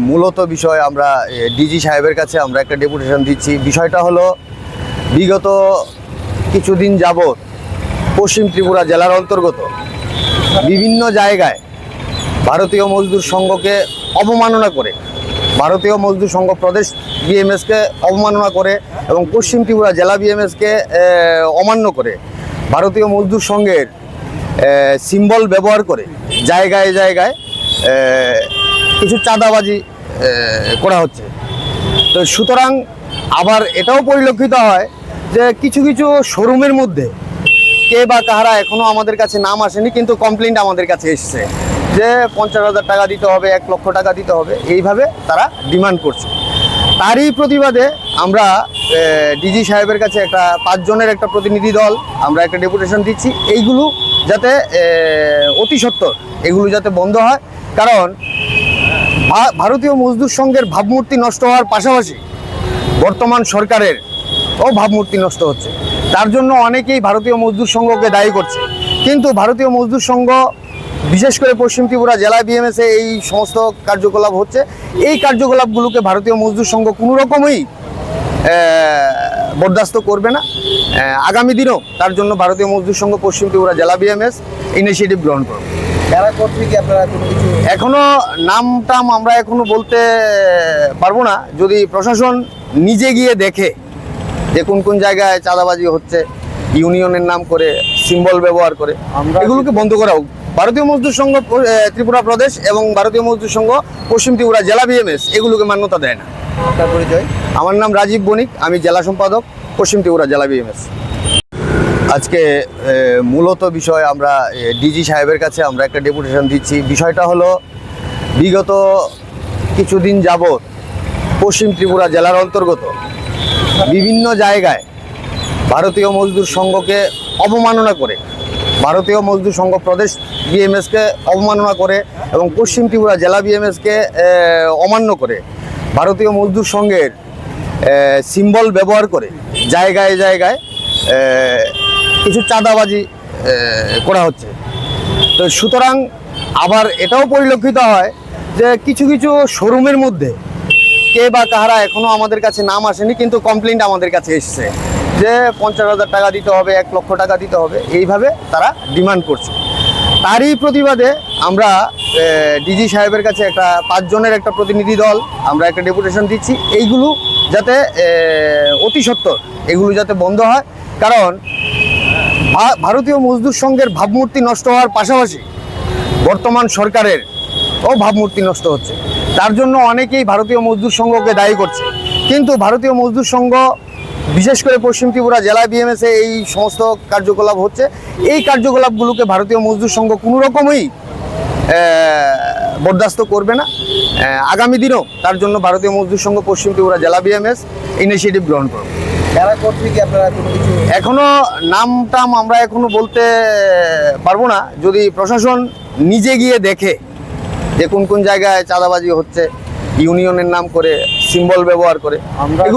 মূলত বিষয় আমরা ডিজি সাহেবের কাছে আমরা একটা ডেপুটেশন দিচ্ছি। বিষয়টা হলো বিগত কিছুদিন যাবৎ পশ্চিম ত্রিপুরা জেলার অন্তর্গত বিভিন্ন জায়গায় ভারতীয় মজদুর সংঘকে অবমাননা করে, ভারতীয় মজদুর সংঘ প্রদেশ বিএমএসকে অবমাননা করে এবং পশ্চিম ত্রিপুরা জেলা বিএমএসকে অমান্য করে ভারতীয় মজদুর সংঘের সিম্বল ব্যবহার করে জায়গায় জায়গায় কিছু চাঁদাবাজি করা হচ্ছে। তো সুতরাং আবার এটাও পরিলক্ষিত হয় যে কিছু কিছু শোরুমের মধ্যে কে বা কাহারা এখনও আমাদের কাছে নাম আসেনি, কিন্তু কমপ্লেন্ট আমাদের কাছে এসছে যে 50,000 টাকা দিতে হবে, 1 লক্ষ টাকা দিতে হবে, এইভাবে তারা ডিমান্ড করছে। তারই প্রতিবাদে আমরা ডিজি সাহেবের কাছে একটা 5 জনের একটা প্রতিনিধি দল আমরা একটা ডেপুটেশন দিচ্ছি। এইগুলো যাতে অতি সত্বর এগুলো যাতে বন্ধ হয়, কারণ ভারতীয় মজদুর সংঘের ভাবমূর্তি নষ্ট হওয়ার পাশাপাশি বর্তমান সরকারের ভাবমূর্তি নষ্ট হচ্ছে। তার জন্য অনেকেই ভারতীয় মজদুর সংঘকে দায়ী করছে, কিন্তু ভারতীয় মজদুর সংঘ বিশেষ করে পশ্চিম ত্রিপুরা জেলা বিএমএসে এই সমস্ত কার্যকলাপ হচ্ছে। এই কার্যকলাপগুলোকে ভারতীয় মজদুর সংঘ কোনো রকমই বরদাস্ত করবে না। আগামী দিনেও তার জন্য ভারতীয় মজদুর সংঘ পশ্চিম ত্রিপুরা জেলা বিএমএস ইনিশিয়েটিভ গ্রহণ করবে। যারা করছে কি আপনারা কোনো কিছু এখনো নাম আমরা এখনো বলতে পারবো না। যদি প্রশাসন নিজে গিয়ে দেখে যে কোন কোন জায়গায় চাঁদাবাজি হচ্ছে, ইউনিয়নের নাম করে সিম্বল ব্যবহার করে, এগুলোকে বন্ধ করা হোক। ভারতীয় মজদুর সংঘ ত্রিপুরা প্রদেশ এবং ভারতীয় মজদুর সংঘ পশ্চিম ত্রিপুরা জেলা বিএমএস এগুলোকে মান্যতা দেয় না। আপনার পরিচয়? আমার নাম রাজীব বণিক, আমি জেলা সম্পাদক পশ্চিম ত্রিপুরা জেলা বিএমএস। আজকে মূলত বিষয় আমরা ডিজি সাহেবের কাছে আমরা একটা ডেপুটেশন দিচ্ছি। বিষয়টা হলো বিগত কিছুদিন যাবৎ পশ্চিম ত্রিপুরা জেলার অন্তর্গত বিভিন্ন জায়গায় ভারতীয় মজদুর সংঘকে অবমাননা করে, ভারতীয় মজদুর সংঘ প্রদেশ বিএমএসকে অবমাননা করে এবং পশ্চিম ত্রিপুরা জেলা বিএমএসকে অমান্য করে ভারতীয় মজদুর সংঘের সিম্বল ব্যবহার করে জায়গায় জায়গায় কিছু চাঁদাবাজি করা হচ্ছে। তো সুতরাং আবার এটাও পরিলক্ষিত হয় যে কিছু কিছু শোরুমের মধ্যে কে বা কাহারা এখনও আমাদের কাছে নাম আসেনি, কিন্তু কমপ্লেন্ট আমাদের কাছে এসছে যে 50,000 টাকা দিতে হবে, 1 লক্ষ টাকা দিতে হবে, এইভাবে তারা ডিমান্ড করছে। তারই প্রতিবাদে আমরা ডিজি সাহেবের কাছে একটা 5 জনের একটা প্রতিনিধি দল আমরা একটা ডেপুটেশন দিচ্ছি। এইগুলো যাতে অতি সত্বর এগুলো যাতে বন্ধ হয়, কারণ ভারতীয় মজদুর সংঘের ভাবমূর্তি নষ্ট হওয়ার পাশাপাশি বর্তমান সরকারের ভাবমূর্তি নষ্ট হচ্ছে। তার জন্য অনেকেই ভারতীয় মজদুর সংঘকে দায়ী করছে, কিন্তু ভারতীয় মজদুর সংঘ বিশেষ করে পশ্চিম ত্রিপুরা জেলা বিএমএসে এই সমস্ত কার্যকলাপ হচ্ছে। এই কার্যকলাপগুলোকে ভারতীয় মজদুর সংঘ কোনো রকমই বরদাস্ত করবে না। আগামী দিনেও তার জন্য ভারতীয় মজদুর সংঘ পশ্চিম ত্রিপুরা জেলা বিএমএস ইনিশিয়েটিভ গ্রহণ করবে। যারা করছে কি আপনারা কোনো কিছু এখনো নাম আমরা এখনো বলতে পারবো না। যদি প্রশাসন নিজে গিয়ে দেখে যে কোন কোন জায়গায় চাঁদাবাজি হচ্ছে, ইউনিয়নের নাম করে সিম্বল ব্যবহার করে,